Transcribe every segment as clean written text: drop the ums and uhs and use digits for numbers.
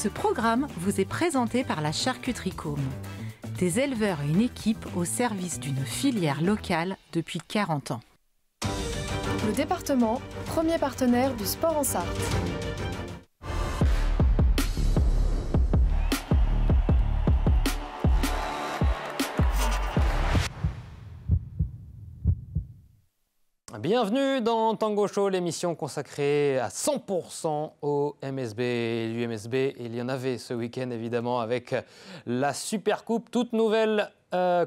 Ce programme vous est présenté par la Charcuterie Côme. Des éleveurs et une équipe au service d'une filière locale depuis 40 ans. Le département, premier partenaire du sport en Sarthe. Bienvenue dans Tango Show, l'émission consacrée à 100% au MSB et l'UMSB. Il y en avait ce week-end évidemment avec la Super Coupe, toute nouvelle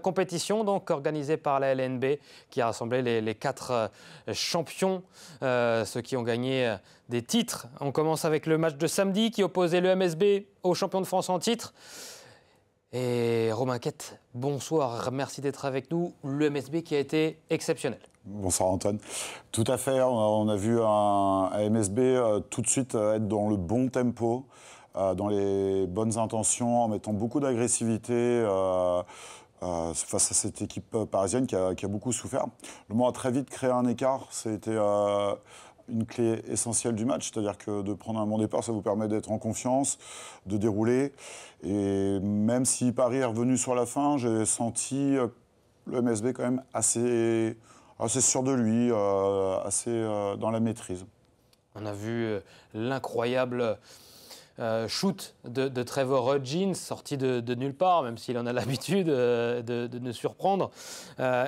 compétition donc organisée par la LNB qui a rassemblé les 4 champions, ceux qui ont gagné des titres. On commence avec le match de samedi qui opposait le MSB au champion de France en titre. Et Romain Quette, bonsoir, merci d'être avec nous. Le MSB qui a été exceptionnel. Bonsoir Antoine. Tout à fait, on a vu un MSB tout de suite être dans le bon tempo, dans les bonnes intentions, en mettant beaucoup d'agressivité face à cette équipe parisienne qui a beaucoup souffert. Le Mans a très vite créé un écart, c'était une clé essentielle du match, c'est-à-dire que de prendre un bon départ, ça vous permet d'être en confiance, de dérouler. Et même si Paris est revenu sur la fin, j'ai senti le MSB quand même assez sûr de lui, assez dans la maîtrise. On a vu l'incroyable shoot de Trevor Hudgens, sorti de nulle part, même s'il en a l'habitude de nous surprendre.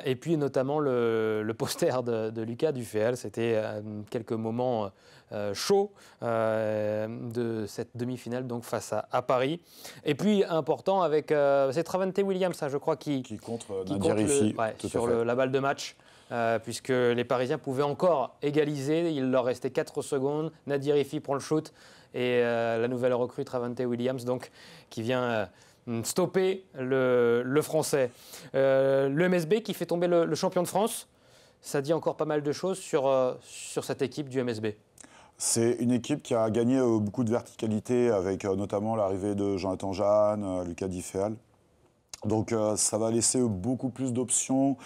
Et puis notamment le poster de Lucas Duféal. C'était quelques moments chauds de cette demi-finale donc face à Paris. Et puis important avec c'est Travante Williams, je crois, qui contre Nadir sur la balle de match. Puisque les Parisiens pouvaient encore égaliser. Il leur restait 4 secondes. Nadir Ifi prend le shoot. Et la nouvelle recrue Travante Williams, donc, qui vient stopper le Français. Le MSB qui fait tomber le champion de France. Ça dit encore pas mal de choses sur cette équipe du MSB. C'est une équipe qui a gagné beaucoup de verticalité avec notamment l'arrivée de Jonathan Jeanne, Lucas Duféal. Donc ça va laisser beaucoup plus d'options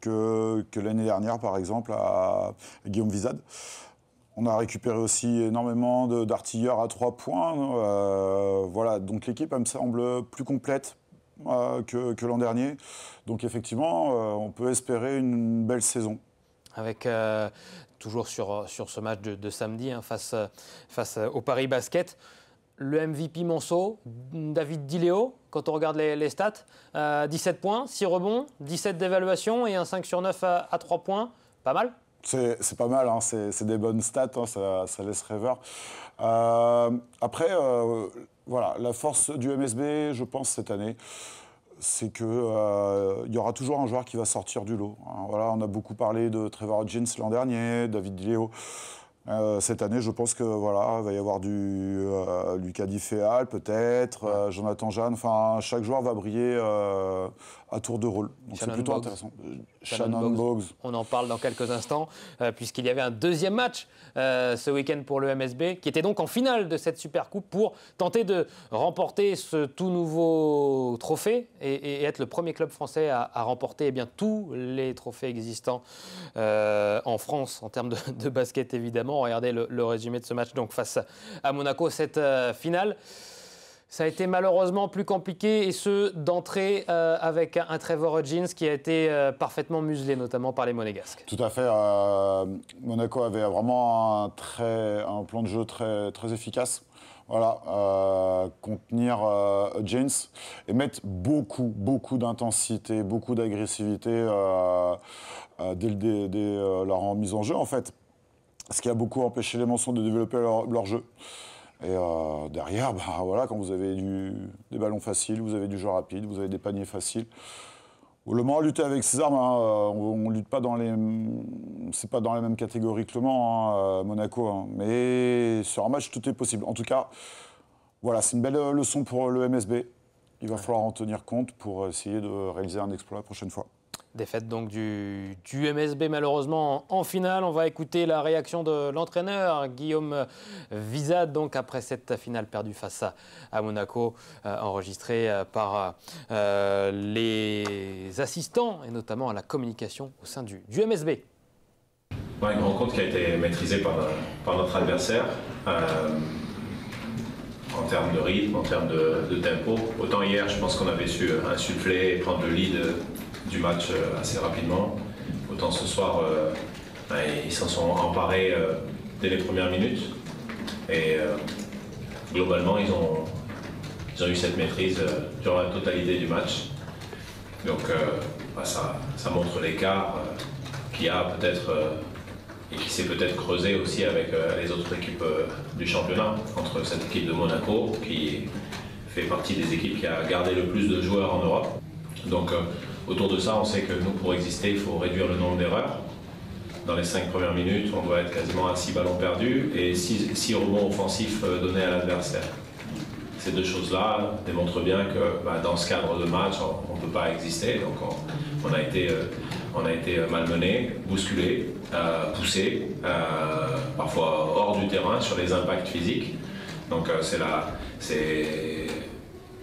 que l'année dernière, par exemple, à Guillaume Vizade. On a récupéré aussi énormément d'artilleurs à 3 points. Voilà, donc l'équipe, elle me semble plus complète que l'an dernier. Donc effectivement, on peut espérer une belle saison. Avec toujours sur ce match de samedi face au Paris Basket, le MVP Monceau, David Diléo, quand on regarde les stats, 17 points, 6 rebonds, 17 d'évaluation et un 5 sur 9 à 3 points. Pas mal ? C'est pas mal, hein, c'est des bonnes stats, hein, ça laisse rêveur. Après, voilà, la force du MSB, je pense, cette année, c'est qu'il y aura toujours un joueur qui va sortir du lot. Hein. Voilà, on a beaucoup parlé de Trevor Hudgens l'an dernier, David Diléo. Cette année, je pense que voilà, il va y avoir du Lucas Duféal, peut-être, Jonathan Jeanne. Enfin, chaque joueur va briller à tour de rôle. Donc c'est plutôt intéressant. Shannon Boggs. On en parle dans quelques instants, puisqu'il y avait un deuxième match ce week-end pour le MSB, qui était donc en finale de cette Super Coupe pour tenter de remporter ce tout nouveau trophée et être le premier club français à remporter tous les trophées existants en France en termes de basket, évidemment. Regardez le résumé de ce match donc face à Monaco, cette finale. Ça a été malheureusement plus compliqué, et ce d'entrée avec un Trevor Hudgens qui a été parfaitement muselé, notamment par les Monégasques. Tout à fait. Monaco avait vraiment un plan de jeu très efficace. Voilà, contenir Hudgens et mettre beaucoup d'intensité, beaucoup d'agressivité dès leur mise en jeu, en fait. Ce qui a beaucoup empêché les Monceaux de développer leur jeu. Et derrière, voilà, quand vous avez des ballons faciles, vous avez du jeu rapide, vous avez des paniers faciles. Le Mans a lutté avec ses armes. Hein. On lutte pas c'est pas dans les mêmes catégories que le Mans, Monaco. Hein. Mais sur un match, tout est possible. En tout cas, voilà, c'est une belle leçon pour le MSB. Il va falloir en tenir compte pour essayer de réaliser un exploit la prochaine fois. Défaite donc du MSB malheureusement en finale. On va écouter la réaction de l'entraîneur Guillaume Vizade donc après cette finale perdue face à Monaco, enregistrée par les assistants et notamment à la communication au sein du MSB. Ouais, une rencontre qui a été maîtrisée par notre adversaire. termes de rythme, en termes de tempo. Autant hier, je pense qu'on avait su insuffler et prendre le lead du match assez rapidement. Autant ce soir, ils s'en sont emparés dès les premières minutes. Et globalement, ils ont eu cette maîtrise durant la totalité du match. Donc ça montre l'écart qu'il y a peut-être et qui s'est peut-être creusé aussi avec les autres équipes du championnat, entre cette équipe de Monaco qui fait partie des équipes qui a gardé le plus de joueurs en Europe. Donc autour de ça, on sait que nous, pour exister, il faut réduire le nombre d'erreurs. Dans les 5 premières minutes, on doit être quasiment à 6 ballons perdus et 6 rebonds offensifs donnés à l'adversaire. Ces deux choses-là démontrent bien que dans ce cadre de match, on ne peut pas exister. Donc on a été malmenés, bousculés, poussés, parfois hors du terrain sur les impacts physiques. Donc c'est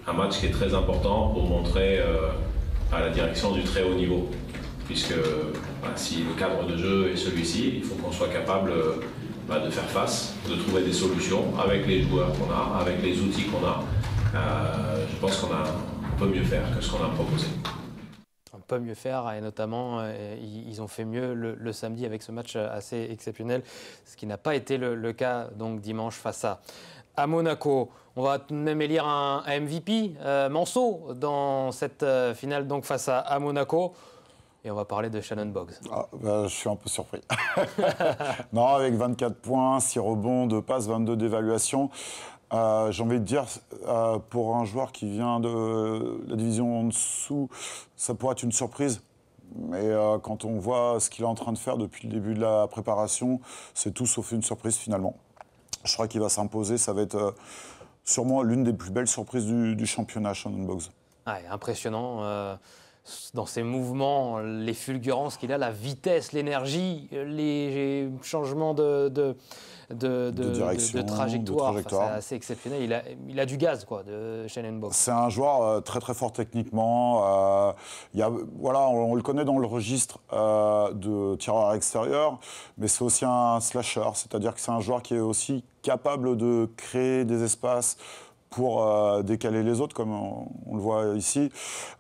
un match qui est très important pour montrer à la direction du très haut niveau. Puisque si le cadre de jeu est celui-ci, il faut qu'on soit capable de faire face, de trouver des solutions avec les joueurs qu'on a, avec les outils qu'on a. Je pense qu'on peut mieux faire que ce qu'on a proposé. On peut mieux faire et notamment ils ont fait mieux le samedi avec ce match assez exceptionnel, ce qui n'a pas été le cas donc dimanche face à Monaco. On va tout de même élire un MVP, Manso, dans cette finale donc face à Monaco. Et on va parler de Shannon Boggs. Je suis un peu surpris. Non, avec 24 points, 6 rebonds, 2 passes, 22 d'évaluation. J'ai envie de dire, pour un joueur qui vient de la division en dessous, ça pourrait être une surprise. Mais quand on voit ce qu'il est en train de faire depuis le début de la préparation, c'est tout sauf une surprise finalement. Je crois qu'il va s'imposer. Ça va être sûrement l'une des plus belles surprises du championnat, Shannon Boggs. Ouais, impressionnant. Dans ses mouvements, les fulgurances qu'il a, la vitesse, l'énergie, les changements de direction, de trajectoire. C'est assez exceptionnel. Il a du gaz, quoi, de Shannon Boggs. C'est un joueur très très fort techniquement. On le connaît dans le registre de tireur extérieur, mais c'est aussi un slasher, c'est-à-dire que c'est un joueur qui est aussi capable de créer des espaces pour décaler les autres, comme on le voit ici.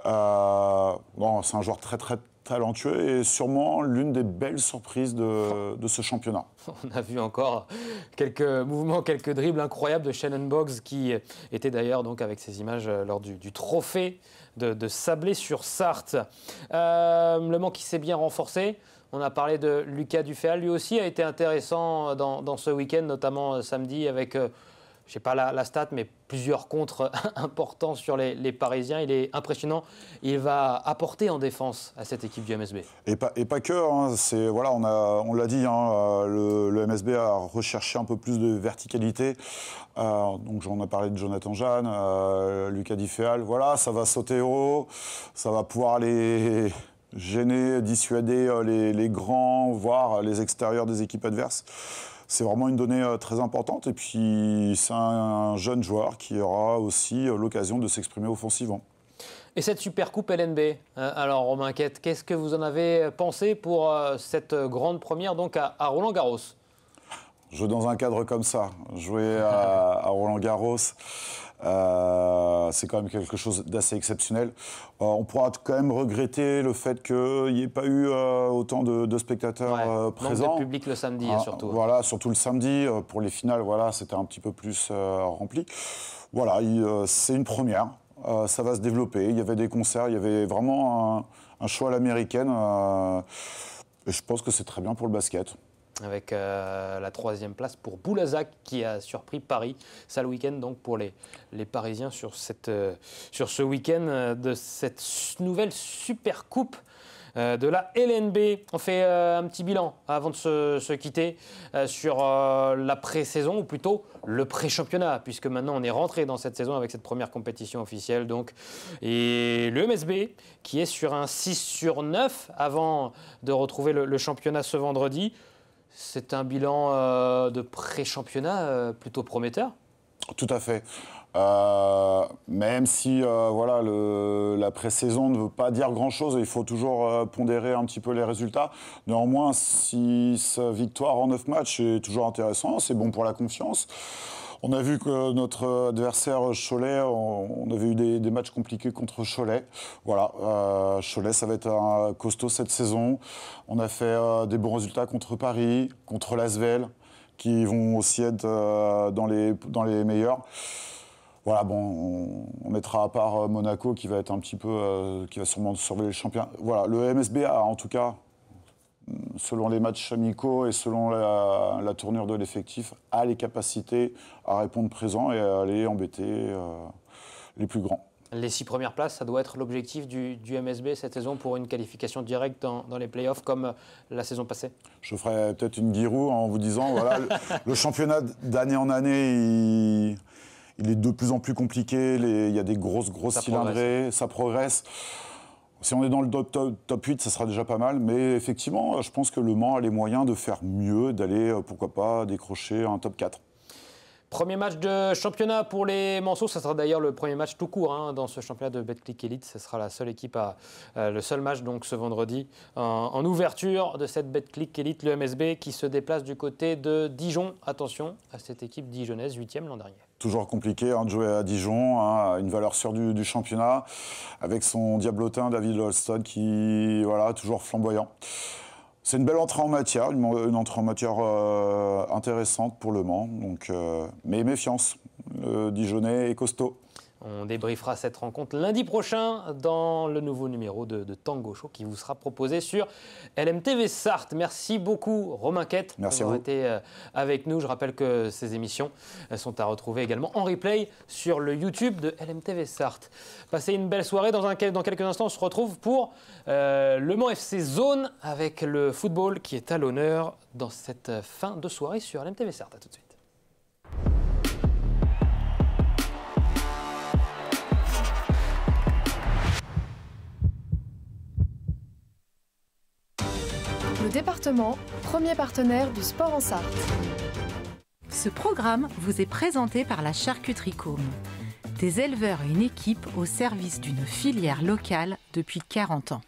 C'est un joueur très très talentueux et sûrement l'une des belles surprises de ce championnat. On a vu encore quelques mouvements, quelques dribbles incroyables de Shannon Boggs qui était d'ailleurs donc avec ces images lors du trophée de Sablé sur Sarthe. Le Mans qui s'est bien renforcé. On a parlé de Lucas Duféal, lui aussi a été intéressant dans ce week-end, notamment samedi avec... je ne sais pas la stat, mais plusieurs contres importants sur les Parisiens. Il est impressionnant. Il va apporter en défense à cette équipe du MSB. Et pas que. On l'a dit, le MSB a recherché un peu plus de verticalité. Donc j'en ai parlé de Jonathan Jeanne, Lucas Duféal. Voilà, ça va sauter haut. Ça va pouvoir aller gêner, dissuader les grands, voire les extérieurs des équipes adverses. C'est vraiment une donnée très importante et puis c'est un jeune joueur qui aura aussi l'occasion de s'exprimer offensivement. Et cette super coupe LNB, alors Romain Quette, qu'est-ce que vous en avez pensé pour cette grande première donc à Roland-Garros? Jouer dans un cadre comme ça, jouer à Roland-Garros, c'est quand même quelque chose d'assez exceptionnel. On pourra quand même regretter le fait qu'il n'y ait pas eu autant de spectateurs présents. Manque de public le samedi surtout. Voilà, surtout le samedi. Pour les finales, voilà, c'était un petit peu plus rempli. Voilà, c'est une première. Ça va se développer. Il y avait des concerts, il y avait vraiment un show à l'américaine. Et je pense que c'est très bien pour le basket. Avec la 3e place pour Boulazac qui a surpris Paris. Ça le week-end donc pour les Parisiens sur ce week-end de cette nouvelle super coupe de la LNB. On fait un petit bilan avant de se quitter sur la pré-saison, ou plutôt le pré-championnat, puisque maintenant on est rentré dans cette saison avec cette première compétition officielle. Donc. Et le MSB qui est sur un 6/9 avant de retrouver le championnat ce vendredi. C'est un bilan de pré-championnat plutôt prometteur. Tout à fait. Même si la pré-saison ne veut pas dire grand-chose, il faut toujours pondérer un petit peu les résultats. Néanmoins, 6 victoires en 9 matchs, c'est toujours intéressant, c'est bon pour la confiance. On a vu que notre adversaire Cholet, on avait eu des matchs compliqués contre Cholet. Voilà, Cholet, ça va être un costaud cette saison. On a fait des bons résultats contre Paris, contre l'Asvel, qui vont aussi être dans les meilleurs. Voilà, bon, on mettra à part Monaco qui va être un petit peu, qui va sûrement surveiller le champion. Voilà, le MSB a en tout cas, selon les matchs amicaux et selon la tournure de l'effectif, a les capacités à répondre présent et à aller embêter les plus grands. Les 6 premières places, ça doit être l'objectif du MSB cette saison pour une qualification directe dans les playoffs comme la saison passée? Je ferai peut-être une guirou en vous disant, voilà, le championnat d'année en année, il est de plus en plus compliqué, il y a des grosses cylindrées, ça progresse. Si on est dans le top 8, ça sera déjà pas mal. Mais effectivement, je pense que Le Mans a les moyens de faire mieux, d'aller, pourquoi pas, décrocher un top 4. Premier match de championnat pour les Manceaux, ça sera d'ailleurs le premier match tout court dans ce championnat de Betclic Elite. Ce sera la seule équipe le seul match donc ce vendredi en ouverture de cette Betclic Elite, le MSB qui se déplace du côté de Dijon. Attention à cette équipe dijonnaise, 8e l'an dernier. Toujours compliqué de jouer à Dijon, une valeur sûre du championnat, avec son diablotin David Holston qui, voilà, toujours flamboyant. C'est une belle entrée en matière, une entrée en matière intéressante pour Le Mans, donc, mais méfiance, le Dijonais est costaud. On débriefera cette rencontre lundi prochain dans le nouveau numéro de Tango Show qui vous sera proposé sur LMTV Sarthe. Merci beaucoup Romain Quette d'avoir été avec nous. Je rappelle que ces émissions sont à retrouver également en replay sur le YouTube de LMTV Sarthe. Passez une belle soirée. Dans quelques instants, on se retrouve pour Le Mans FC Zone avec le football qui est à l'honneur dans cette fin de soirée sur LMTV Sarthe. À tout de suite. Le département, premier partenaire du sport en Sarthe. Ce programme vous est présenté par la Charcuterie Côme. Des éleveurs et une équipe au service d'une filière locale depuis 40 ans.